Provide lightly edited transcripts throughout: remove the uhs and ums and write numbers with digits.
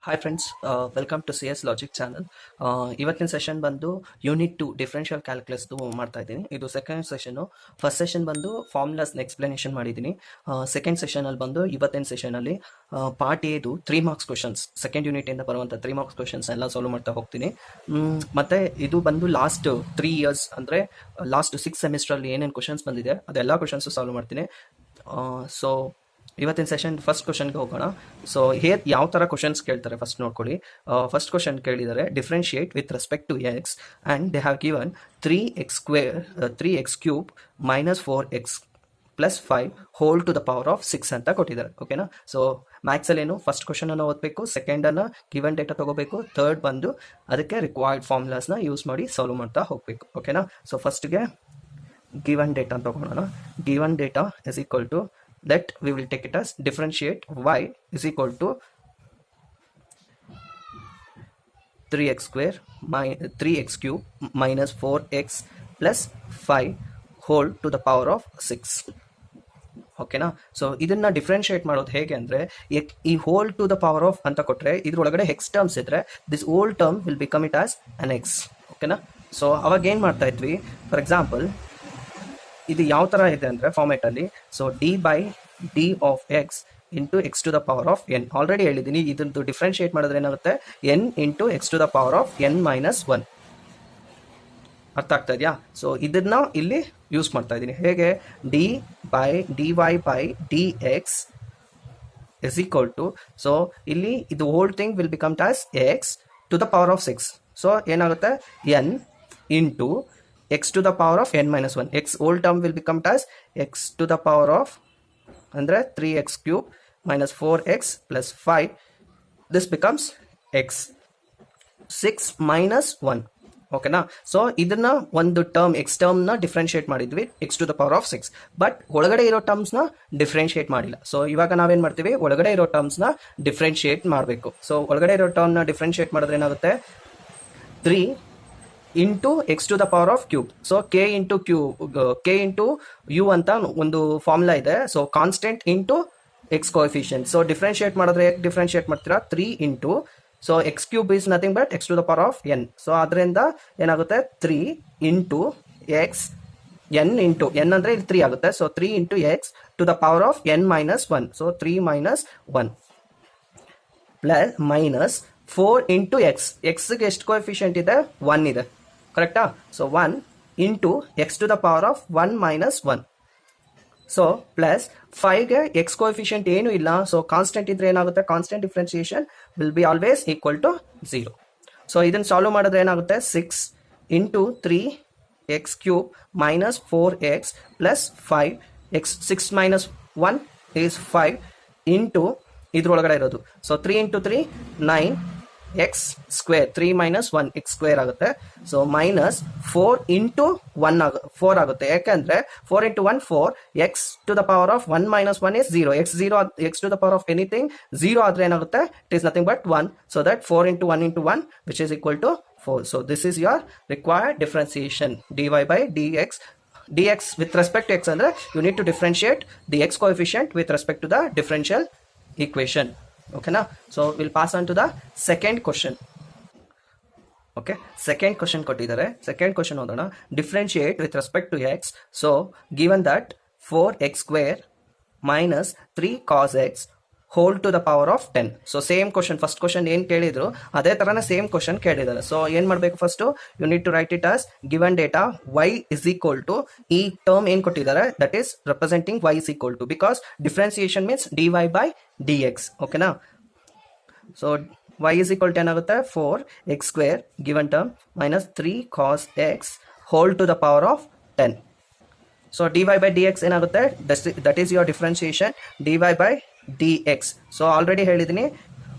Hi friends, welcome to C S logic channel. ಇವತ್ತಿನ session ಬಂದು unit 2 differential ಕ್ಯಾಲ್ಕುಲಸ್ದು ಮಾಡ್ತಾ ಇದ್ದೀನಿ. ಇದು ಸೆಕೆಂಡ್ ಸೆಷನು. ಫಸ್ಟ್ ಸೆಷನ್ ಬಂದು ಫಾರ್ಮುಲಾಸ್ನ ಎಕ್ಸ್ಪ್ಲನೇಷನ್ ಮಾಡಿದ್ದೀನಿ. ಸೆಕೆಂಡ್ ಸೆಷನಲ್ಲಿ ಬಂದು ಇವತ್ತಿನ ಸೆಷನಲ್ಲಿ ಪಾರ್ಟ್ ಎದು 3 ಮಾರ್ಕ್ಸ್ ಕ್ವಶನ್ಸ್, ಸೆಕೆಂಡ್ ಯೂನಿಟಿಂದ ಬರುವಂಥ 3 ಮಾರ್ಕ್ಸ್ ಕ್ವಶನ್ಸ್ ಎಲ್ಲ ಸಾಲ್ವ್ ಮಾಡ್ತಾ ಹೋಗ್ತೀನಿ. ಮತ್ತು ಇದು ಬಂದು ಲಾಸ್ಟ್ 3 ಇಯರ್ಸ್ ಅಂದರೆ ಲಾಸ್ಟ್ 6 ಸೆಮಿಸ್ಟ್ರಲ್ಲಿ ಏನೇನು ಕ್ವಶನ್ಸ್ ಬಂದಿದೆ ಅದೆಲ್ಲ ಕ್ವಶನ್ಸು ಸಾಲ್ವ್ ಮಾಡ್ತೀನಿ. ಸೊ ಇವತ್ತಿನ ಸೆಷನ್ ಫಸ್ಟ್ ಕ್ವಶನ್ಗೆ ಹೋಗೋಣ. ಸೊ ಯಾವ ಥರ ಕ್ವಶನ್ಸ್ ಕೇಳ್ತಾರೆ ಫಸ್ಟ್ ನೋಡ್ಕೊಳ್ಳಿ. ಫಸ್ಟ್ ಕ್ವಶನ್ ಕೇಳಿದ್ದಾರೆ, differentiate with respect to x and they have given 3x cube minus 4x plus 5 whole to the power of 6 ಅಂತ ಕೊಟ್ಟಿದ್ದಾರೆ. ಓಕೆನಾ? ಸೊ ಮ್ಯಾಥ್ಸಲ್ಲಿ ಏನು ಫಸ್ಟ್ ಕ್ವಶನನ್ನು ಓದಬೇಕು, ಸೆಕೆಂಡನ್ನು ಗಿವನ್ ಡೇಟಾ ತೊಗೋಬೇಕು, ಥರ್ಡ್ ಬಂದು ಅದಕ್ಕೆ ರಿಕ್ವೈರ್ಡ್ ಫಾರ್ಮುಲಾಸ್ನ ಯೂಸ್ ಮಾಡಿ ಸಾಲ್ವ್ ಮಾಡ್ತಾ ಹೋಗಬೇಕು. ಓಕೆನಾ? ಸೊ ಫಸ್ಟ್ಗೆ ಗಿವನ್ ಡೇಟಾ ತಗೊಳ್ಳೋಣ. Given data is equal to, that we will take it as differentiate y is equal to 3x square 3x cube minus 4x plus 5 whole to the power of 6. ಓಕೆನಾ? So ಇದನ್ನ differentiate ಮಾಡೋದು ಹೇಗೆ ಅಂದರೆ, ಈ whole to the power of ಅಂತ ಕೊಟ್ಟರೆ ಇದ್ರೊಳಗಡೆ x terms ಇದ್ರೆ this whole term will become it as an x. ಓಕೆನಾ? ಸೊ ಅವಾಗ ಏನು ಮಾಡ್ತಾ ಇದ್ವಿ, ಫಾರ್ ಎಕ್ಸಾಂಪಲ್ ಇದು ಯಾವ ಥರ ಇದೆ ಅಂದರೆ ಫಾರ್ಮೇಟಲ್ಲಿ, so d by d of x into x to the power of n. Already ಹೇಳಿದ್ದೀನಿ, ಇದ್ರದ್ದು ಡಿಫ್ರೆನ್ಶಿಯೇಟ್ ಮಾಡಿದ್ರೆ ಏನಾಗುತ್ತೆ, n into x to the power of n minus 1. ಅರ್ಥ ಆಗ್ತಾ ಇದೆಯಾ? ಸೊ ಇದನ್ನ ಇಲ್ಲಿ ಯೂಸ್ ಮಾಡ್ತಾ ಇದ್ದೀನಿ. ಹೇಗೆ? D y by d x is equal to, so ಇಲ್ಲಿ ಇದು whole thing will become as x to the power of 6. So ಏನಾಗುತ್ತೆ, n into x to the power of n minus 1. x whole term will become as x to the power of ಅಂದರೆ 3x cube minus 4x plus 5. This becomes x 6 minus 1. ಓಕೆನಾ? So ಇದನ್ನ ಒಂದು term X ಟರ್ಮ್ನ differentiate ಮಾಡಿದ್ವಿ x to the power of 6, but ಒಳಗಡೆ ಇರೋ ಟರ್ಮ್ಸ್ನ differentiate ಮಾಡಿಲ್ಲ. So ಇವಾಗ ನಾವೇನು ಮಾಡ್ತೀವಿ, ಒಳಗಡೆ ಇರೋ ಟರ್ಮ್ಸ್ನ ಡಿಫ್ರೆನ್ಶಿಯೇಟ್ ಮಾಡಬೇಕು. ಸೊ ಒಳಗಡೆ ಇರೋ ಟರ್ಮ್ನ ಡಿಫ್ರೆನ್ಶಿಯೇಟ್ ಮಾಡಿದ್ರೆ ಏನಾಗುತ್ತೆ, 3 into x to the power of cube. So k into u ಅಂತ ಒಂದು ಫಾರ್ಮುಲಾ ಇದೆ. So constant into x coefficient. So differentiate ಮಾಡಿದ್ರೆ ಹೇಗೆ ಡಿಫ್ರೆನ್ಶಿಯೇಟ್ ಮಾಡ್ತೀರಾ, 3 into, so x cube is nothing but x to the power of n. So ಅದರಿಂದ ಏನಾಗುತ್ತೆ, 3 into x, n into n ಅಂದರೆ ಇಲ್ಲಿ 3 ಆಗುತ್ತೆ. So 3 into x to the power of n minus 1. So 3 minus 1 plus minus 4 into x. ಎಕ್ಸ್ಗೆ ಎಷ್ಟು coefficient ಇದೆ, 1 ಇದೆ. ಕರೆಕ್ಟಾ? So 1 into x to the power of 1 minus 1. So plus 5ಗೆ x coefficient ಏನು ಇಲ್ಲ, ಸೊ ಕಾನ್ಸ್ಟೆಂಟ್ ಇದ್ರೆ ಏನಾಗುತ್ತೆ, constant differentiation will be always equal to 0. So ಇದನ್ನು ಸಾಲ್ವ್ ಮಾಡಿದ್ರೆ ಏನಾಗುತ್ತೆ, 6 into 3x cube minus 4x plus 5. X 6 minus 1 is 5 into ಇದ್ರೊಳಗಡೆ ಇರೋದು. So 3 into 3 9 x square, 3 minus 1 x square ಆಗುತ್ತೆ. ಸೊ ಮೈನಸ್ 4 ಇಂಟು 4 ಆಗುತ್ತೆ. ಯಾಕೆಂದ್ರೆ 4 into 1 4, x to the power of 1 minus 1 is 0. X to the power of anything 0 ಆದರೆ ಏನಾಗುತ್ತೆ, it is nothing but 1. So that 4 into 1 into 1 which is equal to 4. So this is your required differentiation, dy by dx with respect to x. ಅಂದ್ರೆ you need to differentiate the x coefficient with respect to the differential equation. ಓಕೆನಾ? So will pass on to the second question. Okay, second question ಕೊಟ್ಟಿದ್ದಾರೆ. Second question ಓದೋಣ. Differentiate with respect to x. So given that 4x square minus 3 cos x whole to the power of 10. So same question, first question ಏನು ಕೇಳಿದ್ರು ಅದೇ ಥರನೇ same question ಕೇಳಿದ್ದಾರೆ. So ಏನು ಮಾಡಬೇಕು, first you need to write it as given data y is equal to, ಈ term ಏನು ಕೊಟ್ಟಿದ್ದಾರೆ that is representing y is equal to, because differentiation means dy by dx. ಓಕೆನಾ? So y is equal to ಏನಾಗುತ್ತೆ, 4x square given term minus 3 cos x whole to the power of 10. So dy by dx ಏನಾಗುತ್ತೆ, that is your differentiation, dy by dx. So already ಹೇಳಿದ್ದೀನಿ,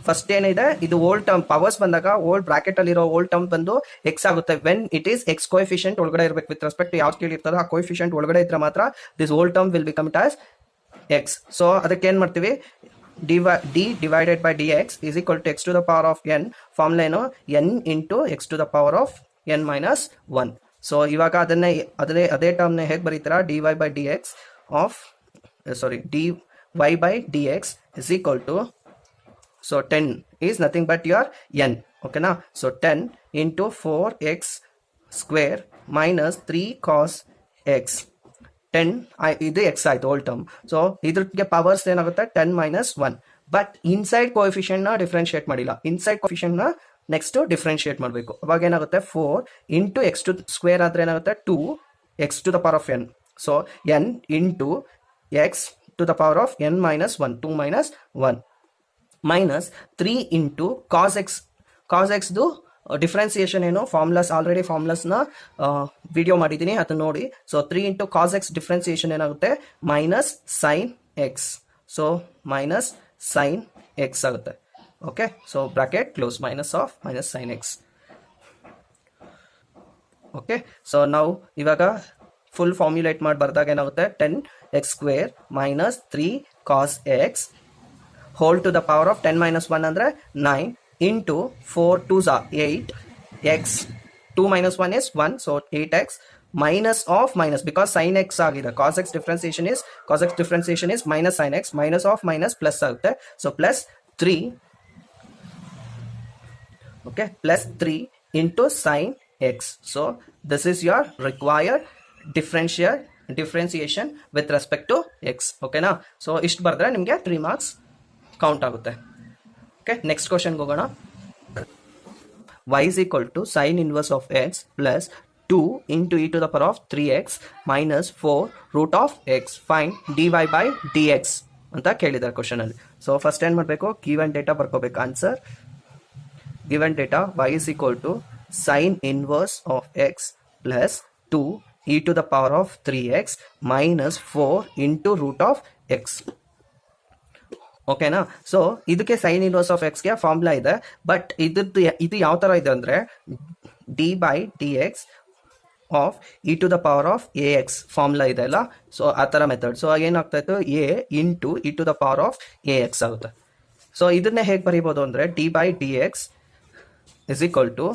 first ಏನಿದೆ, ಇದು old term powers ಬಂದಾಗ old bracket ಅಲ್ಲಿರೋ old term ಬಂದು X ಆಗುತ್ತೆ. When it is X coefficient ಒಳಗಡೆ ಇರಬೇಕು. ವಿತ್ ರೆಸ್ಪೆಕ್ಟ್ ಟು ಯಾವ್ದು ಕೇಳಿರ್ತದೆ ಆ ಕೋಎಫಿಷಿಯಂಟ್ ಒಳಗಡೆ ಇದ್ರೆ ಮಾತ್ರ this old term will become it as X. So ಅದಕ್ಕೆ ಏನು ಮಾಡ್ತೀವಿ, d divided by dx is equal to x to the power of n. Formula ಏನು, n into x to the power of n minus 1. So ಇವಾಗ ಅದೇ ಟರ್ಮ್ನ ಹೇಗೆ ಬರೀತೀರಾ, dy by dx of dy by dx is equal to, So 10 is nothing but your n. Okay na? So 10 into 4x square minus 3 cos x. 10 ಇದು x ಆಯ್ತು hole term. So ಇದ್ರಿಗೆ powers ಏನಾಗುತ್ತೆ 10 minus 1. But inside coefficient ನ differentiate ಮಾಡಿಲ್ಲ. Inside coefficient ನ next differentiate ಮಾಡಬೇಕು. ಅವಾಗ ಏನಾಗುತ್ತೆ 4 into x to square ಆದ್ರೆ ಏನಾಗುತ್ತೆ 2 x to the power of n. So n into x to the power of n minus 1, 2 minus 1 minus 3 into cos x. Cos ಎಕ್ಸ್ದು differentiation ಏನು formulas already ಫಾರ್ಮುಲಾಸ್ನ video ಮಾಡಿದ್ದೀನಿ, ಅದನ್ನ ನೋಡಿ. So 3 into cos x differentiation ಏನಾಗುತ್ತೆ minus sine x. So minus sine x ಆಗುತ್ತೆ. Okay, so bracket close minus of minus sine x. Okay, so ನಾವು ಇವಾಗ ಫುಲ್ ಫಾರ್ಮ್ಯುಲೇಟ್ ಮಾಡಿ ಬರ್ದಾಗ ಏನಾಗುತ್ತೆ 10x square minus 3 cos x whole to the power of 10 minus 1 ಅಂದರೆ 9 into 4 2s are 8 x 2 minus 1 is 1, so 8x minus of minus because sin x ಆಗಿದೆ. cos x differentiation is minus sin x, minus of minus plus ಆಗುತ್ತೆ. so plus 3, okay, plus 3 into sin x. so this is your required differentiation with respect to x. okay na? so ಇಷ್ಟು ಬರೆದ್ರೆ ನಿಮಗೆ 3 marks count ಆಗುತ್ತೆ. Okay, next ಕ್ವಶನ್ಗೆ ಹೋಗೋಣ. y is equal to sin inverse of x plus 2 into e to the power of 3x minus 4 root of x. Find dy by dx ಅಂತ ಕೇಳಿದ್ದಾರೆ question ಅಲ್ಲಿ. So first ಏನು ಮಾಡಬೇಕು, given data ಬರ್ಕೋಬೇಕು. Answer given data y is equal to sin inverse of x plus 2 e to the power of 3x minus 4 into root of x. ಓಕೆನಾ? So ಇದಕ್ಕೆ sine inverse of ಎಕ್ಸ್ಗೆ formula ಇದೆ, but ಇದು ಯಾವ ಥರ ಇದೆ ಅಂದರೆ d by d x of e to the power of a x formula ಇದೆ ಅಲ್ಲ, ಸೊ ಆ ಥರ ಮೆಥಡ್. ಸೊ ಏನಾಗ್ತಾ ಇತ್ತು a into e to the power of a x ಆಗುತ್ತೆ. ಸೊ ಇದನ್ನೇ ಹೇಗೆ ಬರೀಬೋದು ಅಂದರೆ d by d x is equal to,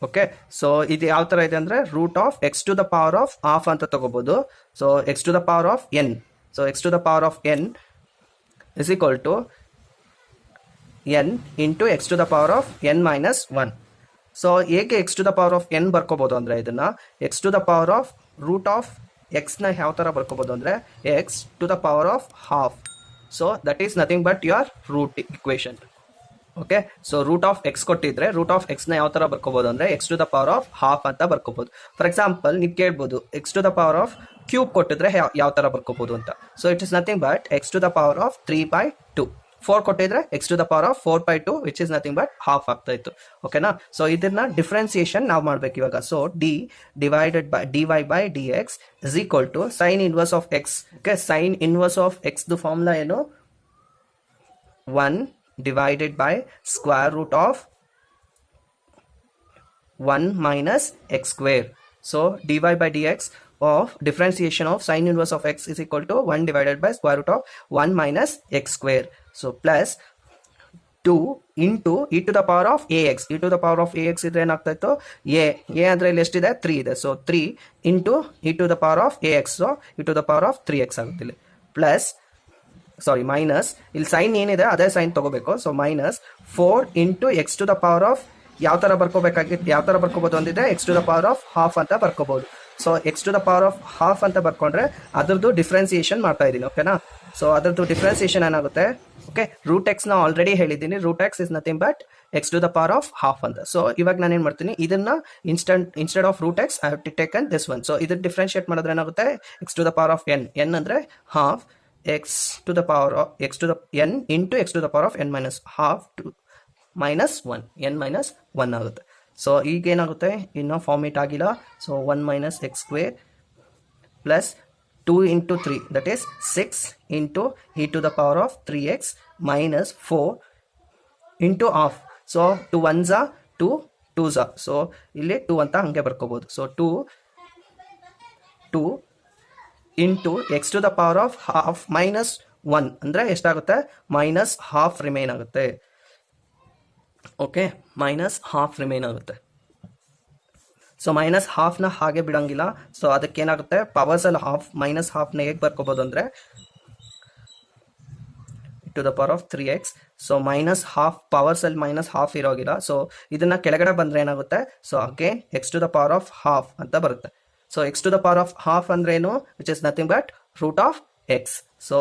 okay, so ಇದು ಯಾವ ಥರ ಇದೆ ಅಂದರೆ root of x to the power of half ಅಂತ ತಗೋಬೋದು. So x to the power of n. So x to the power of n is equal to n into x to the power of n minus 1. So ಏಕೆ x to the power of n ಬರ್ಕೋಬೋದು ಅಂದರೆ ಇದನ್ನ x to the power of root of x ನ ಯಾವ ಥರ ಬರ್ಕೋಬೋದು ಅಂದರೆ x to the power of half. So that is nothing but your root equation. Okay, so root of x ಕೊಟ್ಟಿದ್ರೆ root of ಎಕ್ಸ್ನ ಯಾವ ಥರ ಬರ್ಕೋಬೋದು ಅಂದರೆ x to the power of half ಅಂತ ಬರ್ಕೋಬೋದು. ಫಾರ್ ಎಕ್ಸಾಂಪಲ್ ನೀವು ಕೇಳ್ಬೋದು x to the power of cube ಕೊಟ್ಟಿದ್ರೆ ಯಾವ ಥರ ಬರ್ಕೋಬೋದು ಅಂತ. So it is nothing but x to the power of 3/2. 4 ಕೊಟ್ಟಿದ್ರೆ x to the power of 4/2 which is nothing but half ಆಗ್ತಾ ಇತ್ತು. ಓಕೆನಾ? ಸೊ ಇದನ್ನ ಡಿಫ್ರೆನ್ಸಿಯೇಷನ್ ನಾವು ಮಾಡ್ಬೇಕು ಇವಾಗ. So d divided by d y by d x is equal to sine inverse of x. Okay, sine inverse of ಎಕ್ಸ್ದು formula ಏನು? 1 divided by square root of 1 minus x square. So dy by dx of differentiation of sin inverse of x is equal to 1 divided by square root of 1 minus x square. So plus 2 into e to the power of ax. e to the power of ax ಇದ್ರೆ ಏನಾಗ್ತಾ ಇತ್ತು a ಅಂದ್ರೆ ಇಲ್ಲಿ ಎಷ್ಟಿದೆ 3 ಇದೆ. So 3 into e to the power of ax. So e to the power of 3x ಆಗುತ್ತೆ ಇಲ್ಲಿ. Plus minus ಇಲ್ಲಿ ಸೈನ್ ಏನಿದೆ ಅದೇ ಸೈನ್ ತಗೋಬೇಕು. So minus 4 into x to the power of ಯಾವ ಥರ ಬರ್ಕೋಬೇಕಾಗಿತ್ತು, ಯಾವ ಥರ ಬರ್ಕೋಬೋದು ಅಂದಿದೆ x to the power of half ಅಂತ ಬರ್ಕೋಬೋದು. So x to the power of half ಅಂತ ಬರ್ಕೊಂಡ್ರೆ ಅದ್ರದ್ದು ಡಿಫ್ರೆನ್ಸಿಯೇಷನ್ ಮಾಡ್ತಾ ಇದ್ದೀನಿ. ಓಕೆನಾ? ಸೊ ಅದ್ರದ್ದು ಡಿಫ್ರೆನ್ಸಿಯೇಷನ್ ಏನಾಗುತ್ತೆ, ಓಕೆ, ರೂಟ್ ಎಕ್ಸ್ ನ ಆಲ್ರೆಡಿ ಹೇಳಿದ್ದೀನಿ. Root x is nothing but x to the power of half ಅಂತ. ಸೊ ಇವಾಗ ನಾನು ಏನು ಮಾಡ್ತೀನಿ, ಇದನ್ನ instead of root x I have to taken this one. So ಇದನ್ನ ಡಿಫ್ರೆನ್ಶಿಯೇಟ್ ಮಾಡಿದ್ರೆ ಏನಾಗುತ್ತೆ x to the power of n ಅಂದರೆ half x to the power of x to the n into x to the power of n minus half to minus 1 n minus 1 ಆಗುತ್ತೆ. So ಈಗ ಏನಾಗುತ್ತೆ, ಇನ್ನೂ format ಆಗಿಲ್ಲ. So 1 minus x square plus 2 into 3 that is 6 into e to the power of 3x minus 4 into half. So 2 1s are 2 2s are. So ಇಲ್ಲಿ 2 ಅಂತ ಹಂಗೆ ಬರ್ಕೋಬೋದು. So 2 into x to the power of half minus 1 ಅಂದರೆ ಎಷ್ಟಾಗುತ್ತೆ, minus half remain ಆಗುತ್ತೆ. Okay, minus half remain ಆಗುತ್ತೆ. So minus ಹಾಫ್ನ ಹಾಗೆ ಬಿಡೋಂಗಿಲ್ಲ. ಸೊ ಅದಕ್ಕೇನಾಗುತ್ತೆ, ಪವರ್ಸಲ್ಲಿ ಹಾಫ್ ಮೈನಸ್ ಹಾಫ್ನ ಹೇಗೆ ಬರ್ಕೋಬೋದು ಅಂದರೆ to the power of 3x. So minus half powers ಅಲ್ಲಿ ಮೈನಸ್ ಹಾಫ್ ಇರೋಗಿಲ್ಲ. ಸೊ ಇದನ್ನ ಕೆಳಗಡೆ ಬಂದ್ರೆ ಏನಾಗುತ್ತೆ, so again x to the power of half ಅಂತ ಬರುತ್ತೆ. So x to the power of half ಅಂದ್ರೆ ಏನು, which is nothing but root of x. So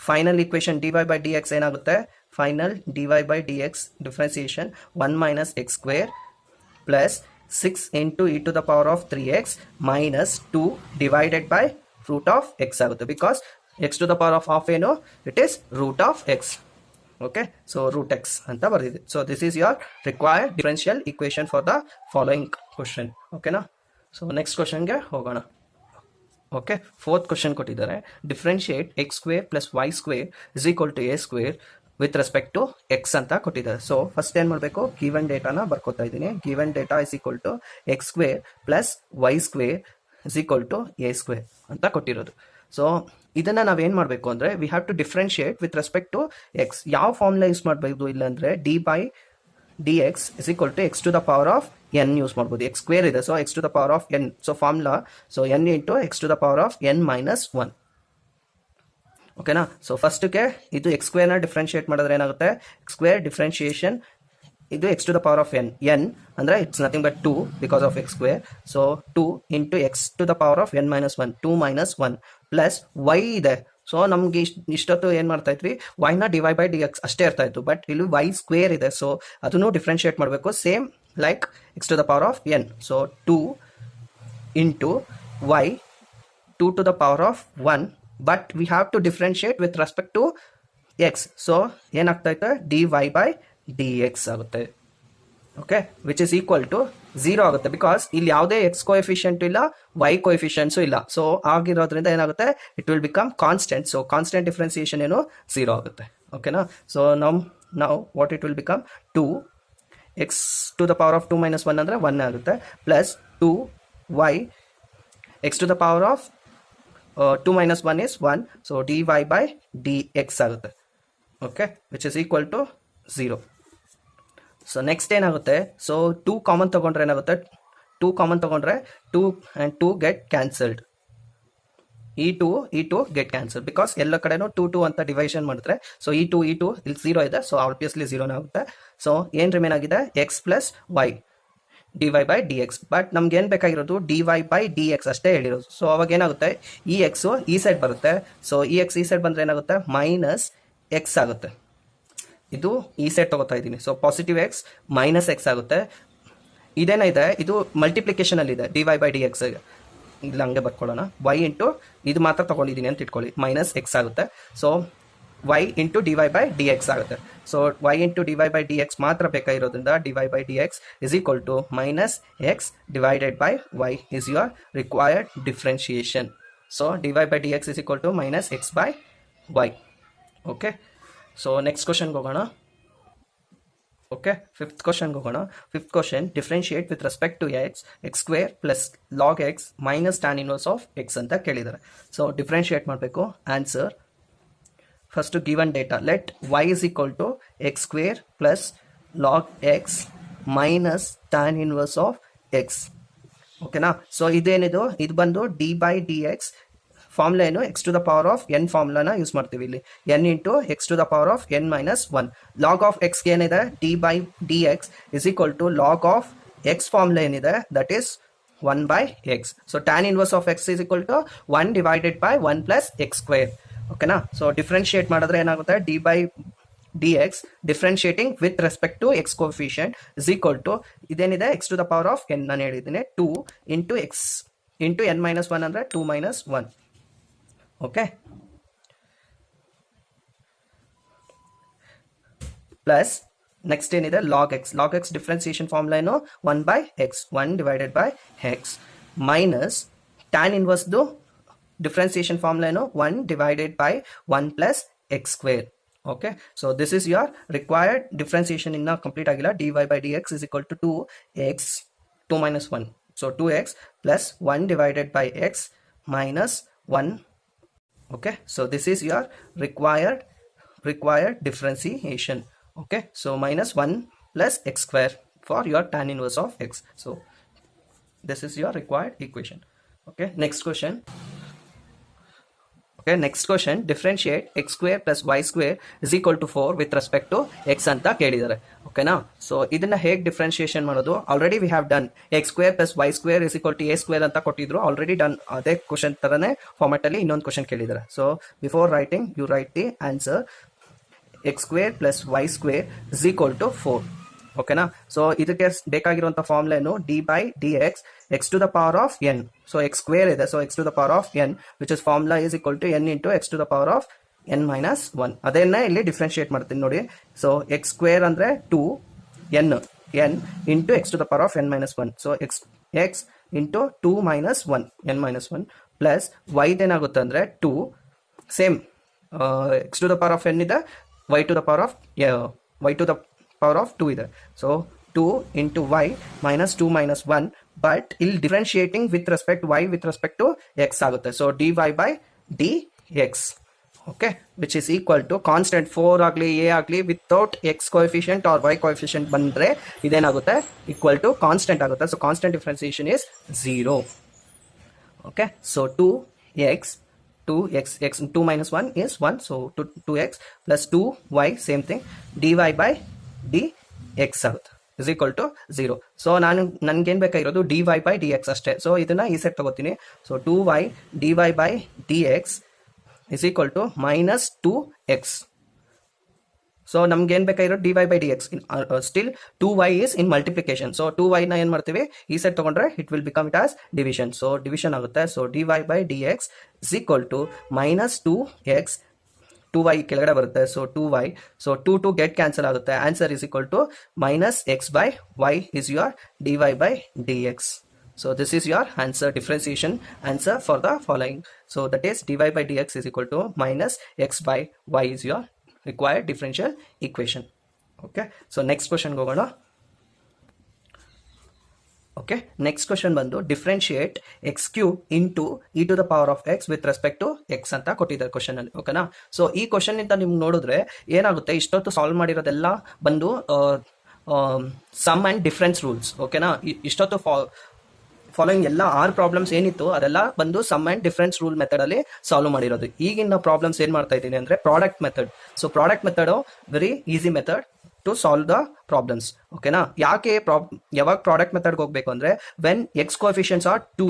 final equation dy by dx ಏನಾಗುತ್ತೆ, final dy by dx differentiation 1 minus x square plus 6 into e to the power of 3x minus 2 divided by root of x ಆಗುತ್ತೆ. Because x to the power of half ಏನು, it is root of x. okay, so root x ಅಂತ ಬರೆದಿದೆ. so this is your required differential equation for the following question. ಓಕೆನಾ. So next ಕ್ವಶನ್ಗೆ ಹೋಗೋಣ. Okay, fourth question ಕೊಟ್ಟಿದ್ದಾರೆ, differentiate x square plus y square is equal to a square with respect to x ಅಂತ ಕೊಟ್ಟಿದ್ದಾರೆ. So first ಏನು ಮಾಡಬೇಕು, given ಡೇಟಾನ ಬರ್ಕೋತಾ ಇದ್ದೀನಿ. Given data is equal to x square plus y square is equal to a square ಅಂತ ಕೊಟ್ಟಿರೋದು. So ಇದನ್ನ ನಾವೇನು ಮಾಡಬೇಕು ಅಂದರೆ, we have to differentiate with respect to x. ಯಾವ ಫಾರ್ಮುಲಾ ಯೂಸ್ ಮಾಡಬೇಕು ಇಲ್ಲಾಂದರೆ d by d x is equal to x to the power of n use ಮಾಡ್ಬೋದು. ಎಕ್ಸ್ ಸ್ಕ್ವೇರ್ ಇದೆ, so x to the power of n. So formula, so n into x to the power of n minus 1. ಓಕೆನಾ. So ಫಸ್ಟ್ಗೆ ಇದು X ಸ್ಕ್ವೇರ್ನ differentiate ಮಾಡಿದ್ರೆ ಏನಾಗುತ್ತೆ, x square differentiation ಇದು x to the power of n. N ಅಂದರೆ it's nothing but 2 because of x square. So 2 into x to the power of n minus 1, 2 minus 1 plus y ಇದೆ. So ನಮ್ಗೆ ಇಷ್ಟೊತ್ತು ಏನು ಮಾಡ್ತಾ ಇದ್ವಿ, ವೈನ ಡಿವೈ ಬೈ ಡಿ ಎಕ್ಸ್ ಅಷ್ಟೇ ಇರ್ತಾ ಇತ್ತು. ಬಟ್ ಇಲ್ಲಿ ವೈ ಸ್ಕ್ವೇರ್ ಇದೆ, ಸೊ ಅದನ್ನು ಡಿಫ್ರೆನ್ಶಿಯೇಟ್ ಮಾಡಬೇಕು same like x to the power of n. So 2 into y 2 to the power of 1, but we have to differentiate with respect to x. So ಏನಾಗ್ತೈತೆ, dy by dx ಆಗುತ್ತೆ. Okay, which is equal to 0 ಆಗುತ್ತೆ. Because ಇಲ್ಲಿ ಯಾವುದೇ x coefficient ಇಲ್ಲ, y coefficients ಇಲ್ಲ. So ಆಗಿರೋದ್ರಿಂದ ಏನಾಗುತ್ತೆ, it will become constant. So constant differentiation ಏನು 0 ಆಗುತ್ತೆ. ಓಕೆನಾ. ಸೊ ನಾವು what it will become 2 x to the power of 2 minus 1 ಅಂದರೆ 1 ಆಗುತ್ತೆ, plus 2 y x to the power of 2 minus 1 is 1. So dy by dx ಆಗುತ್ತೆ. Okay, which is equal to 0. So next ಏನಾಗುತ್ತೆ, so 2 common ತೊಗೊಂಡ್ರೆ ಏನಾಗುತ್ತೆ, 2 common ತೊಗೊಂಡ್ರೆ 2 and 2 get cancelled. ಈ two get cancel because ಎಲ್ಲ ಕಡೆನೂ 2 ಅಂತ ಡಿವೈಷನ್ ಮಾಡಿದ್ರೆ. ಸೊ ಈ ಟು ಇಲ್ಲಿ 0 ಇದೆ, ಸೊ ಆಬ್ವಿಯಸ್ಲಿ 0 ಆಗುತ್ತೆ. ಸೊ ಏನು ರಿಮೇನ್ ಆಗಿದೆ, x plus y dy by dx. But ನಮ್ಗೆ ಏನು ಬೇಕಾಗಿರೋದು dy by dx ಅಷ್ಟೇ ಹೇಳಿರೋದು. ಸೊ ಅವಾಗ ಏನಾಗುತ್ತೆ, ಈ ಎಕ್ಸು ಈ ಸೈಡ್ ಬರುತ್ತೆ. ಸೊ ಈ ಎಕ್ಸ್ ಈ ಸೈಡ್ ಬಂದರೆ ಏನಾಗುತ್ತೆ, ಮೈನಸ್ ಎಕ್ಸ್ ಆಗುತ್ತೆ. ಇದು ಈ ಸೈಡ್ ತಗೋತಾ ಇದ್ದೀನಿ. So positive X minus X ಆಗುತ್ತೆ. ಇದೇನಿದೆ, ಇದು ಮಲ್ಟಿಪ್ಲಿಕೇಶನಲ್ಲಿದೆ dy by dx. ಇಲ್ಲ ಹಂಗೆ ಬರ್ಕೊಳ್ಳೋಣ, ವೈ ಇಂಟು ಇದು ಮಾತ್ರ ತೊಗೊಂಡಿದ್ದೀನಿ ಅಂತ ಇಟ್ಕೊಳ್ಳಿ, ಮೈನಸ್ ಎಕ್ಸ್ ಆಗುತ್ತೆ. So y into dy by dx ಆಗುತ್ತೆ. So y into dy by dx ಮಾತ್ರ ಬೇಕಾಗಿರೋದ್ರಿಂದ dy by dx is equal to minus x divided by y is your required differentiation. So dy by dx is equal to minus x by y. Okay, so next question ಹೋಗೋಣ. Okay, fifth ಕ್ವಶನ್ಗೆ ಹೋಗೋಣ. Fifth question, differentiate with respect to x x square plus log x minus tan inverse of x ಅಂತ ಕೇಳಿದ್ದಾರೆ. So differentiate ಮಾಡಬೇಕು. Answer, first to given data, let y is equal to x square plus log x minus tan inverse of x. ಓಕೆನಾ. So ಇದೇನಿದು, ಇದು ಬಂದು d by d x formula ಏನು, x to the power of n ಫಾರ್ಮುಲಾನ use ಮಾಡ್ತೀವಿ ಇಲ್ಲಿ. N into x to the power of n minus 1. Log of ಎಕ್ಸ್ಗೆ ಏನಿದೆ, d by d x is equal to log of x formula ಏನಿದೆ, that is 1 by x. So tan inverse of x is equal to 1 divided by 1 plus x square. ಓಕೆನಾ. So differentiate ಮಾಡಿದ್ರೆ ಏನಾಗುತ್ತೆ, d by d x differentiating with respect to x coefficient is equal to ಇದೇನಿದೆ, x to the power of n ನಾನು ಹೇಳಿದ್ದೀನಿ, 2 into x into n minus 1 ಅಂದರೆ 2 minus 1. Okay, plus next ಏನಿದೆ, log x. Log x differentiation formula ಏನು, 1 by x, 1 divided by x minus tan ಇನ್ವರ್ಸ್ದು differentiation formula ಏನು, 1 divided by 1 plus x square. Okay, so this is your required differentiation. ಇನ್ನ complete ಆಗಿಲ್ಲ. dy by dx is equal to 2x 2 minus 1, so 2x plus 1 divided by x minus 1. Okay, so this is your required differentiation. Okay, so minus 1 plus x square for your tan inverse of x. So this is your required equation. Okay, next question. Okay, next question, differentiate x square plus y square is equal to 4 with respect to x ಅಂತ ಕೇಳಿದ್ದಾರೆ. ಓಕೆನಾ, so ಇದನ್ನ ಹೇಗೆ differentiation ಮಾಡೋದು? Already we have done. X square plus y square is equal to a square ಅಂತ ಕೊಟ್ಟಿದ್ರು, already done. ಅದೇ question ತರನೇ ಫಾರ್ಮೆಟ್ ಅಲ್ಲಿ ಇನ್ನೊಂದು ಕ್ವಶನ್ ಕೇಳಿದ್ದಾರೆ. So before writing you write the answer. X square plus y square is equal to 4. ಓಕೆನಾ, so ಇದಕ್ಕೆ ಬೇಕಾಗಿರುವಂತ ಫಾರ್ಮುಲಾ ಏನು? D by d x x to the power of n. So x square ಇದೆ, so x to the power of n which is formula is equal to n into x to the power of n minus 1. ಅದನ್ನೇ ಇಲ್ಲಿ differentiate ಮಾಡ್ತೀನಿ ನೋಡಿ. So x square ಅಂದ್ರೆ 2 n into x to the power of n minus 1. So x into 2 minus 1 n minus 1 plus ವೈದೇನಾಗುತ್ತೆ ಅಂದ್ರೆ 2 same x to the power of n ಇದೆ, y to the power of 2 ಇದೆ. So 2 into y minus 2 minus 1, but ಇಲ್ಲಿ differentiating with respect y with respect to x ಆಗುತ್ತೆ. So dy by dx, okay, which is equal to constant 4 ಆಗಲಿ a ಆಗಲಿ without x coefficient or y coefficient ಬಂದರೆ ಇದೇನಾಗುತ್ತೆ? Equal to constant ಆಗುತ್ತೆ. So constant differentiation is 0. Okay, so 2x 2 minus 1 is 1, so 2x plus 2y same thing, dy by dx ಆಗುತ್ತೆ is equal to 0. So ನನ್ಗೇನು ಬೇಕಾಗಿರೋದು dy by dx ಅಷ್ಟೇ. So ಇದನ್ನ ಈ set ತಗೋತೀನಿ. So 2y dy by dx is equal to minus 2x. So ನಮ್ಗೆ ಏನ್ ಬೇಕಾಗಿರೋ dy by dx. Still 2y is in multiplication. So 2y ನ ಏನ್ ಮಾಡ್ತೀವಿ? ಈ ಸೆಟ್ ತಗೊಂಡ್ರೆ it will become it as division. So division ಆಗುತ್ತೆ. So dy by dx is equal to minus 2x. 2y ಕೆಳಗಡೆ ಬರುತ್ತೆ. So 2y. So 2 get cancel ಆಗುತ್ತೆ. Answer is equal to minus x by y is your dy by dx. So this is your answer, differentiation answer for the following. So that is dy by dx is equal to minus x by y is your required differential equation. Okay, so next question ಹೋಗೋಣ. Okay, next question ಬಂದು differentiate x cube into e to the power of x with respect to x ಅಂತ ಕೊಟ್ಟಿದ್ದಾರೆ question ಅಲ್ಲಿ. ಓಕೆನಾ, so ಈ question ಇಂದ ನಿಮ್ಗೆ ನೋಡಿದ್ರೆ ಏನಾಗುತ್ತೆ? ಇಷ್ಟೊತ್ತು ಸಾಲ್ವ್ ಮಾಡಿರೋದೆಲ್ಲ ಬಂದು ಸಮ್ ಅಂಡ್ ಡಿಫರೆನ್ಸ್ ರೂಲ್ಸ್. ಓಕೆನಾ, ಇಷ್ಟೊತ್ತು ಫಾಲೋಯಿಂಗ್ ಎಲ್ಲ 6 ಪ್ರಾಬ್ಲಮ್ಸ್ ಏನಿತ್ತು ಅದೆಲ್ಲ ಬಂದು sum and difference rule method ಅಲ್ಲಿ ಸಾಲ್ವ್ ಮಾಡಿರೋದು. ಈಗಿನ ಪ್ರಾಬ್ಲಮ್ಸ್ ಏನ್ ಮಾಡ್ತಾ ಇದ್ದೀನಿ ಅಂದ್ರೆ product method. So product method very easy method to solve the problems. ಓಕೆನಾ, ಯಾಕೆ ಯಾವಾಗ ಪ್ರಾಡಕ್ಟ್ ಮೆಥಡ್ಗೆ ಹೋಗ್ಬೇಕು ಅಂದ್ರೆ ವೆನ್ ಎಕ್ಸ್ ಕೋಎಫಿಷಿಯಂಟ್ಸ್ ಆರ್ 2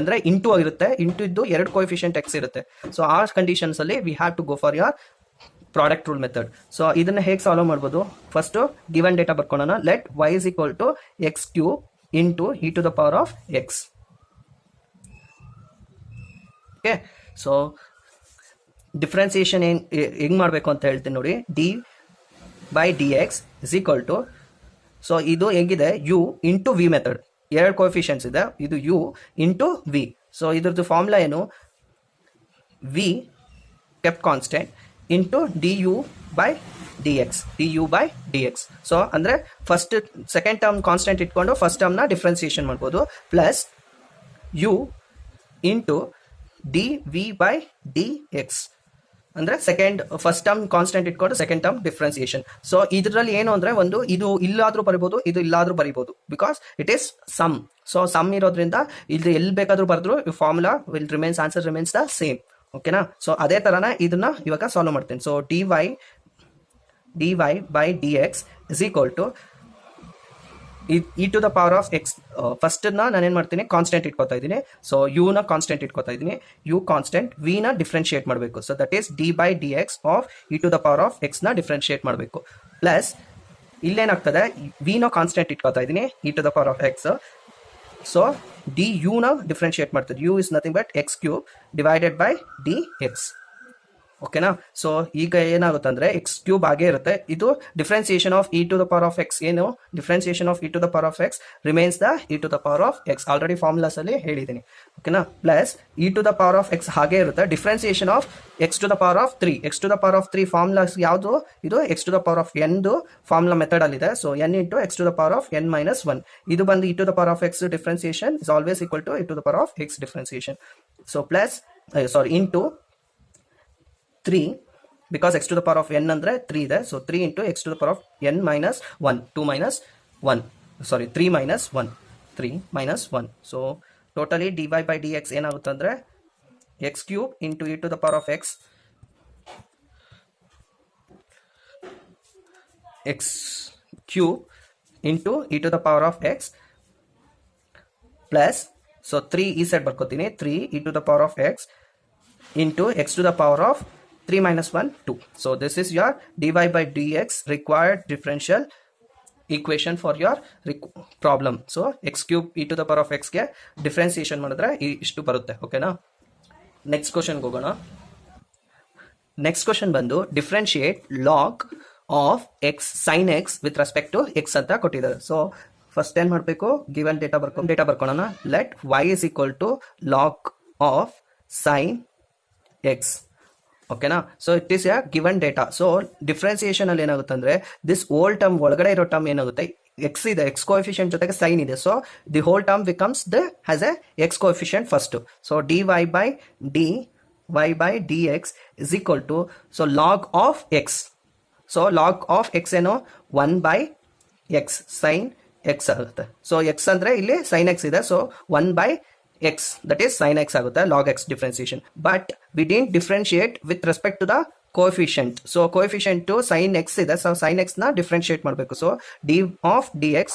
ಅಂದ್ರೆ ಇಂಟು ಆಗಿರುತ್ತೆ, ಇಂಟು ಇದ್ದು 2 ಕೋಎಫಿಷಿಯಂಟ್ ಎಕ್ಸ್ ಇರುತ್ತೆ. ಸೊ ಆ ಕಂಡೀಷನ್ಸ್ ಅಲ್ಲಿ we have to go for your product rule method. So ಇದನ್ನ ಹೇಗೆ ಸಾಲ್ವ್ ಮಾಡ್ಬೋದು? ಫಸ್ಟ್ ಗಿವನ್ ಡೇಟಾ ಬರ್ಕೊಳ್ಳೋಣ. Let y is equal to x cube into e to the power of x. Okay, so differentiation ಹೆಂಗ್ ಮಾಡಬೇಕು ಅಂತ ಹೇಳ್ತೀನಿ ನೋಡಿ. D by d x is equal to, so ಇದು ಹೆಂಗಿದೆ? U into v method. 2 coefficients ಇದೆ, ಇದು ಯು ಇಂಟು ವಿ. ಸೊ ಇದ್ರದ್ದು ಫಾರ್ಮುಲಾ ಏನು? V kept constant into d u by du by dx. So ಅಂದ್ರೆ ಫಸ್ಟ್ ಸೆಕೆಂಡ್ ಟರ್ಮ್ ಕಾನ್ಸ್ಟೆಂಟ್ ಇಟ್ಕೊಂಡು first term ನ differentiation ಮಾಡ್ಬೋದು. Plus u into d v by d x ಅಂದ್ರೆ first term constant ಇಟ್ಕೊಂಡು second term differentiation. So ಇದರಲ್ಲಿ ಏನು ಅಂದ್ರೆ ಒಂದು ಇದು ಇಲ್ಲಾದ್ರೂ ಬರಿಬಹುದು, ಇದು ಇಲ್ಲಾದ್ರೂ ಬರಿಬಹುದು, because it is sum. So sum ಇರೋದ್ರಿಂದ ಇಲ್ಲಿ ಎಲ್ಲಿ ಬೇಕಾದ್ರೂ ಬರೆದ್ರು formula will remains, answer remains the same. ಓಕೆನಾ, ಸೊ ಅದೇ ತರನ ಇದನ್ನ ಇವಾಗ ಸಾಲ್ವ್ ಮಾಡ್ತೀನಿ. So dy by dx is equal to e to the power of x. First ನಾನೇನ್ ಮಾಡ್ತೀನಿ? ಕಾನ್ಸ್ಟೆಂಟ್ ಇಟ್ಕೋತಾ ಇದ್ದೀನಿ. ಸೊ ಯು ನ ಕಾನ್ಸ್ಟೆಂಟ್ ಇಟ್ಕೋತಾ ಇದ್ದೀನಿ. ಯು ಕಾನ್ಸ್ಟೆಂಟ್, ವಿ ನ ಡಿಫ್ರೆನ್ಶಿಯೇಟ್ ಮಾಡಬೇಕು. So that is d by d x of e to the power of x ನ ಡಿಫ್ರೆನ್ಶಿಯೇಟ್ ಮಾಡಬೇಕು. ಪ್ಲಸ್ ಇಲ್ಲೇನಾಗ್ತದೆ? ವಿ ನ ಕಾನ್ಸ್ಟೆಂಟ್ ಇಟ್ಕೋತಾ ಇದ್ದೀನಿ, e to the power of x. So d u ನ differentiate ಮಾಡ್ತದೆ. U is nothing but x cube divided by d x. ಓಕೆನಾ, so ಈಗ ಏನಾಗುತ್ತೆ ಅಂದ್ರೆ ಎಕ್ಸ್ ಕ್ಯೂಬ್ ಆಗೇ ಇರುತ್ತೆ. ಇದು differentiation of e to the power of x. ಏನು differentiation of e to the power of x remains the e to the power of x. Already formulas ಅಲ್ಲಿ ಹೇಳಿದ್ದೀನಿ. ಓಕೆನಾ, plus e to the power of x ಹಾಗೆ ಇರುತ್ತೆ. Differentiation of x to the power of 3. X to the power of 3 formulas ಯಾವುದು? ಇದು x to the power of N formula method ಅಲ್ಲಿ ಇದೆ. So n into x to the power of n minus 1. ಇದು ಬಂದು e to the power of x differentiation is always equal to e to the power of x differentiation. So plus into 3, because x to the power of n andre 3 ಇದೆ. So 3 into x to the power of n minus 1, 2 minus 1, sorry 3 minus 1, 3 minus 1. So totally dy by dx ಏನಾಗುತ್ತೆ ಅಂದ್ರೆ x cube into e to the power of x cube into e to the power of x plus, so 3 ಈ side ಬರ್ಕೋತೀನಿ, 3 e to the power of x into x to the power of 3 minus 1 2. So this is your dy by dx required differential equation for your problem. So x cube e to the power of x ಗೆ differentiation ಮಾಡಿದ್ರೆ ಇಷ್ಟು ಬರುತ್ತೆ. ಓಕೆನಾ, next ಕ್ವಶನ್ಗೆ ಹೋಗೋಣ. Next question ಬಂದು differentiate log of x sine x with respect to x ಅಂತ ಕೊಟ್ಟಿದ್ದಾರೆ. ಸೊ ಫಸ್ಟ್ ಏನ್ ಮಾಡಬೇಕು, ಗಿವನ್ ಡೇಟಾ ಬರ್ಕೊಳ್ಳೋಣ. Let y is equal to log of sin x. ಓಕೆನಾ, so it is a given data. So differentiation ಅಲ್ಲಿ ಏನಾಗುತ್ತೆ ಅಂದ್ರೆ, this whole term ಒಳಗಡೆ ಇರೋ ಟರ್ಮ್ ಏನಾಗುತ್ತೆ, ಎಕ್ಸ್ ಇದೆ, ಎಕ್ಸ್ ಕೋಎಫಿಷಿಯಂಟ್ ಜೊತೆಗೆ ಸೈನ್ ಇದೆ. So the whole term becomes the has A X coefficient first. So dy by dx is equal to, so log of x. So log of x ಏನು 1 by x sin x ಆಗುತ್ತೆ. So x ಅಂದ್ರೆ ಇಲ್ಲಿ sin x ಇದೆ, so 1 by x that is sin x ಆಗುತ್ತೆ, log x differentiation. But we didn't differentiate with respect to the coefficient. So coefficient to sin x ಇದೆ, so sin x ನ differentiate ಮಾಡಬೇಕು. So d of dx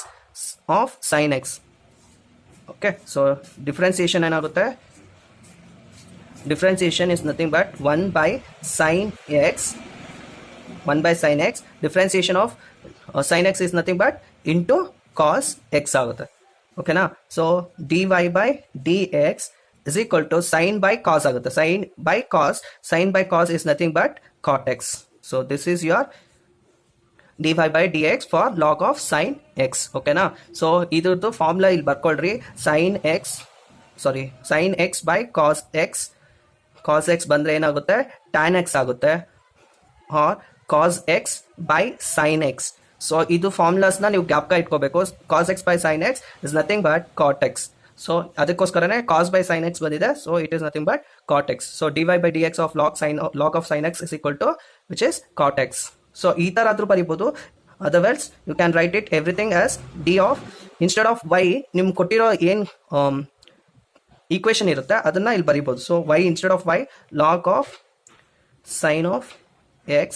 of sin x. Okay, so differentiation ಏನಾಗುತ್ತೆ, differentiation is nothing but 1 by sin x. 1 by sin x, differentiation of sin x is nothing but into cos x ಆಗುತ್ತೆ. ಓಕೆನಾ, so dy by dx is equal to sin by cos ಆಗುತ್ತೆ. sin by cos is nothing but cot x. So this is your dy by dx for log of sin x. ಓಕೆನಾ, so ಇದ್ರದ್ದು formula ಇಲ್ಲಿ ಬರ್ಕೊಳ್ರಿ. sin x by cos x ಬಂದ್ರೆ ಏನಾಗುತ್ತೆ, tan x ಆಗುತ್ತೆ, or cos x by sin x. So ಇದು ಫಾರ್ಮುಲಾಸ್ನ ನೀವು ಜ್ಞಾಪಕ ಇಟ್ಕೋಬೇಕು. cos x by sin x is nothing but cot x. So ಅದಕ್ಕೋಸ್ಕರನೇ cos by sin x ಬಂದಿದೆ. So it is nothing but cot x. So dy by dx of log of sin x is equal to which is cot x. So ಈ ತರ ಆದ್ರೂ ಬರೀಬಹುದು. Otherwise you can write it everything as d of, instead of y ನಿಮ್ಗೆ ಕೊಟ್ಟಿರೋ ಏನು equation ಇರುತ್ತೆ ಅದನ್ನ ಇಲ್ಲಿ ಬರೀಬಹುದು. So y instead of y, log of sin of x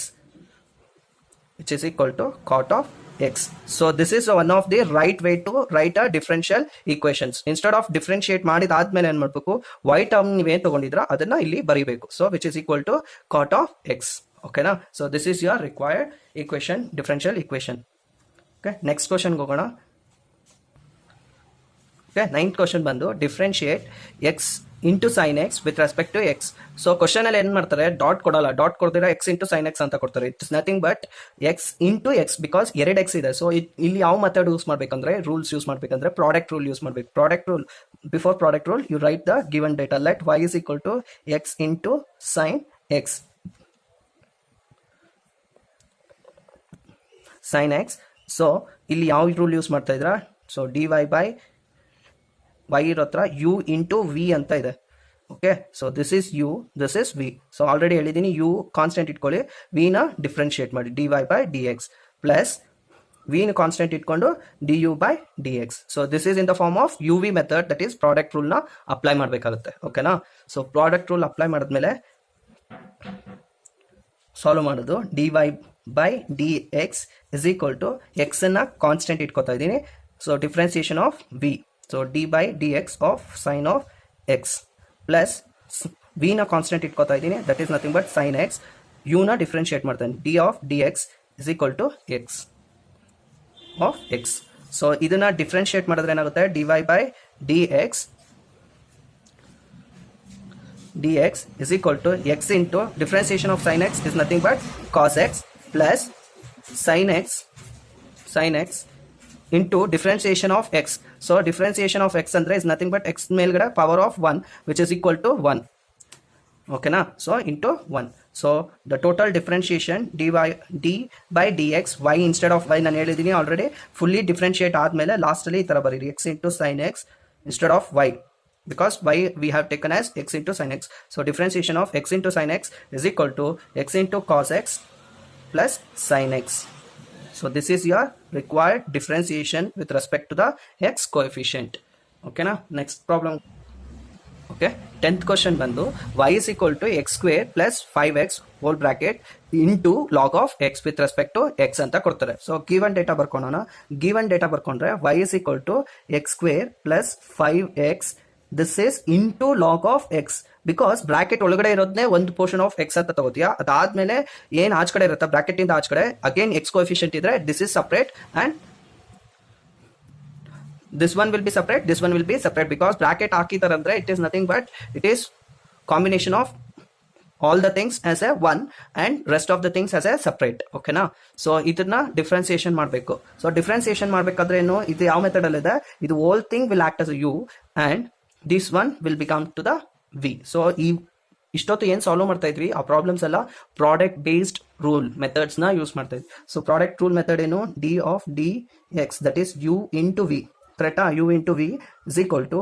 which is equal to cot of x. So this is one of the right way to write a differential equations. Instead of differentiate ಮಾಡಿದಾದ್ಮೇಲೆ ಏನು ಮಾಡಬೇಕು, y term ನೀವೇನು ತಗೊಂಡಿದ್ರ ಅದನ್ನ ಇಲ್ಲಿ ಬರೀಬೇಕು. So which is equal to cot of x. ಓಕೆನಾ, so this is your required equation, differential equation. Okay, next question ಹೋಗೋಣ. Okay, 9th question ಬಂದು differentiate x into sin x with respect to x. So question ಅಲ್ಲಿ ಏನ್ ಮಾಡ್ತಾರೆ, dot ಕೊಡಲ್ಲ, dot ಕೊಡ್ದಿರ x into sin x ಅಂತ ಕೊಡ್ತಾರೆ. It's nothing but x into x, because 2 x ಇದೆ. ಸೊ ಇಲ್ಲಿ ಯಾವ ಮೆಥಡ್ ಯೂಸ್ ಮಾಡ್ಬೇಕಂದ್ರೆ, ರೂಲ್ಸ್ ಯೂಸ್ ಮಾಡ್ಬೇಕಂದ್ರೆ ಪ್ರಾಡಕ್ಟ್ ರೂಲ್ ಯೂಸ್ ಮಾಡ್ಬೇಕು. Product rule, before product rule you write the given data. Let y is equal to x into sin x. sin x. So ಇಲ್ಲಿ ಯಾವ rule use ಮಾಡ್ತಾ ಇದ್ರ, so dy by y ಇರೋ ಹತ್ರ u into v ಅಂತ ಇದೆ. Okay, so this is u, this is v. So already ಹೇಳಿದ್ದೀನಿ, u constant ಇಟ್ಕೊಳ್ಳಿ, v ನ ಡಿಫ್ರೆನ್ಶಿಯೇಟ್ ಮಾಡಿ dy by dx plus v ನ ಕಾನ್ಸ್ಟೆಂಟ್ ಇಟ್ಕೊಂಡು du by dx. So this is in the form of uv method, that is product rule ನ apply ಮಾಡಬೇಕಾಗುತ್ತೆ. ಓಕೆನಾ, so product rule apply ಮಾಡಿದ್ಮೇಲೆ solve ಮಾಡೋದು. dy by dx is equal to x ನ constant ಇಟ್ಕೋತಾ ಇದ್ದೀನಿ. So differentiation of v, so d by dx of sin of x plus v ನ constant ಇಟ್ಕೋತಾ ಇದ್ದೀನಿ, that is nothing but sin x. u ನ differentiate ಮಾಡ್ತೇನೆ, d of dx is equal to x of x. So ಇದನ್ನ differentiate ಮಾಡಿದ್ರೆ ಏನಾಗುತ್ತೆ, dy by dx is equal to x into differentiation of sin x is nothing but cos x plus sin x into differentiation of x. So differentiation of x andre is nothing but x ಮೇಲ್ಗಡೆ power of 1 which is equal to 1. ಓಕೆನಾ, so into 1. So the total differentiation d by dx, y instead of y ನಾನು ಹೇಳಿದ್ದೀನಿ already, fully differentiate ಆದಮೇಲೆ ಲಾಸ್ಟಲ್ಲಿ ಈ ಥರ ಬರೀರಿ, x into sin x instead of y, because y we have taken as x into sin x. So differentiation of x into sin x is equal to x into cos x plus sin x. So this is your required differentiation with respect to the x coefficient. Okay, now next problem. Okay. Okay 10th question ಬಂದು y is equal to x square plus 5x whole bracket into log of x with respect to x ಅಂತ ಕೊಡ್ತಾರೆ. So given data ಬರ್ಕೊಳ್ಳೋಣ. Given data ಬರ್ಕೊಂಡ್ರೆ y is equal to x square plus 5x this is into log of x because bracket ಒಳಗಡೆ ಇರೋದನ್ನೇ ಒಂದು portion of x ಅಂತ ತಗೋತೀಯಾ, ಅದಾದ್ಮೇಲೆ ಏನ್ ಆಚ ಕಡೆ ಇರುತ್ತೆ ಬ್ರಾಕೆಟ್ ಇಂದ ಆಚ ಕಡೆ ಅಗೇನ್ ಎಕ್ಸ್ ಕೋಎಫಿಷಿಯಂಟ್ ಇದ್ರೆ this is separate and this one will be separate, this one will be separate because bracket ಹಾಕಿದ್ದಾರೆ ಅಂದ್ರೆ it is nothing but it is combination of all the things as a one and rest of the things as a separate. ಓಕೆನಾ? So ಇದನ್ನ differentiation ಮಾಡಬೇಕು. So differentiation ಮಾಡಬೇಕಾದ್ರೆ ಏನು, ಇದು ಯಾವ method ಅಲ್ಲಿ ಇದೆ, ಇದು whole thing will act as a u and this one will become to the v. So ಈ ಇಷ್ಟೊತ್ತು ಏನು ಸಾಲ್ವ್ ಮಾಡ್ತಾ ಇದ್ವಿ ಆ ಪ್ರಾಬ್ಲಮ್ಸ್ ಎಲ್ಲ ಪ್ರಾಡಕ್ಟ್ ಬೇಸ್ಡ್ ರೂಲ್ ಮೆಥಡ್ಸ್ ನ ಯೂಸ್ ಮಾಡ್ತಾ ಇದ್ವಿ. ಸೊ ಪ್ರಾಡಕ್ಟ್ ರೂಲ್ ಮೆಥಡ್ ಏನು, d of d x that is u into v, ಕರೆಕ್ಟಾ? U into v is equal to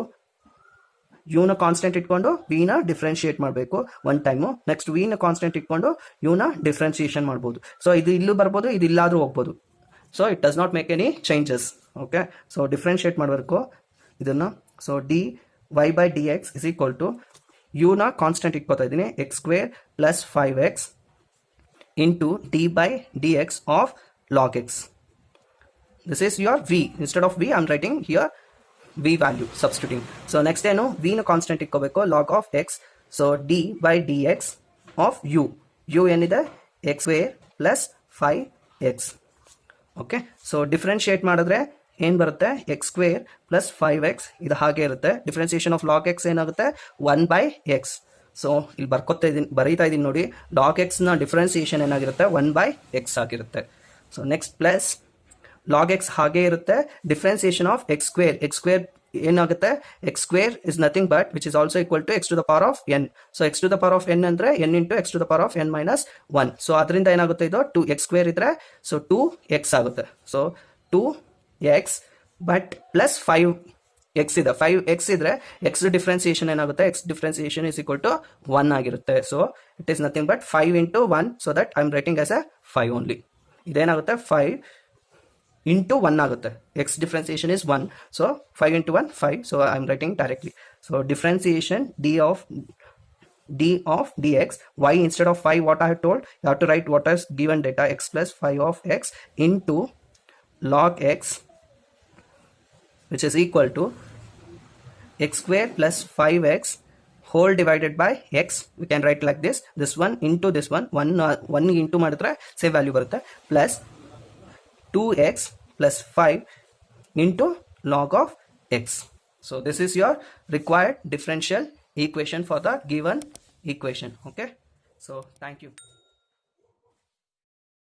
ಯುನ ಕಾನ್ಸ್ಟೆಂಟ್ ಇಟ್ಕೊಂಡು ವಿನ ಡಿಫ್ರೆನ್ಶಿಯೇಟ್ ಮಾಡಬೇಕು ಒನ್ ಟೈಮು. ನೆಕ್ಸ್ಟ್ ವಿನ ಕಾನ್ಸ್ಟೆಂಟ್ ಇಟ್ಕೊಂಡು ಯುನ ಡಿಫ್ರೆನ್ಸಿಯೇಷನ್ ಮಾಡ್ಬೋದು. ಸೊ ಇದು ಇಲ್ಲೂ ಬರ್ಬೋದು, ಇದು ಇಲ್ಲಾದ್ರೂ ಹೋಗ್ಬೋದು. So it does not make any changes. Okay, so differentiate ಮಾಡಬೇಕು ಇದನ್ನ. So d y by d x is equal to ಯುನ ಕಾನ್ಸ್ಟೆಂಟ್ ಇಟ್ಕೋತಾ ಇದ್ದೀನಿ x square plus 5x into d by d x of log x. This is your v. Instead of v, I am writing here v value, substituting. So next ಏನು, v ನ constant ಇಟ್ಕೋಬೇಕು log of x. So d by dx of u. u ಏನಿದೆ x square plus 5x. Okay, so differentiate ಮಾಡಿದ್ರೆ ಏನು ಬರುತ್ತೆ, x square plus 5x ಇದು ಹಾಗೆ ಇರುತ್ತೆ. ಡಿಫ್ರೆನ್ಸಿಯೇಷನ್ ಆಫ್ log x ಏನಾಗುತ್ತೆ 1 by x. ಸೊ ಇಲ್ಲಿ ಬರೀತಾ ಇದ್ದೀನಿ ನೋಡಿ, log x ನ ಡಿಫ್ರೆನ್ಸಿಯೇಷನ್ ಏನಾಗಿರುತ್ತೆ 1 by x ಆಗಿರುತ್ತೆ. So next plus log x ಹಾಗೆ ಇರುತ್ತೆ. ಡಿಫ್ರೆನ್ಸಿಯೇಷನ್ ಆಫ್ x ಸ್ಕ್ವೇರ್ ಏನಾಗುತ್ತೆ, x square is nothing but which is also equal to x to the power of n. So x to the power of n ಅಂದ್ರೆ n into x to the power of n minus 1. So ಅದರಿಂದ ಏನಾಗುತ್ತೆ ಇದು 2x square ಇದ್ರೆ so 2x ಆಗುತ್ತೆ. So 2x but plus 5x ಇದೆ, 5x ಇದ್ರೆ x differentiation ಏನಾಗುತ್ತೆ, x differentiation is equal to 1 ಆಗಿರುತ್ತೆ. So it is nothing but 5 into 1. So that I am writing as a 5 only. ಇದೇನಾಗುತ್ತೆ 5 into 1 ಆಗುತ್ತೆ. x differentiation is 1, so 5 into 1 5. so I am writing directly. So differentiation d of dx, y instead of 5 what I have told, you have to write what is given data, x plus 5 of x into log x which is equal to x square plus 5x whole divided by x. We can write like this one into this one, 1 into ಮಾಡಿದ್ರೆ same value ಬರುತ್ತೆ, plus 2x plus 5 into log of x. So this is your required differential equation for the given equation. Okay, so thank you.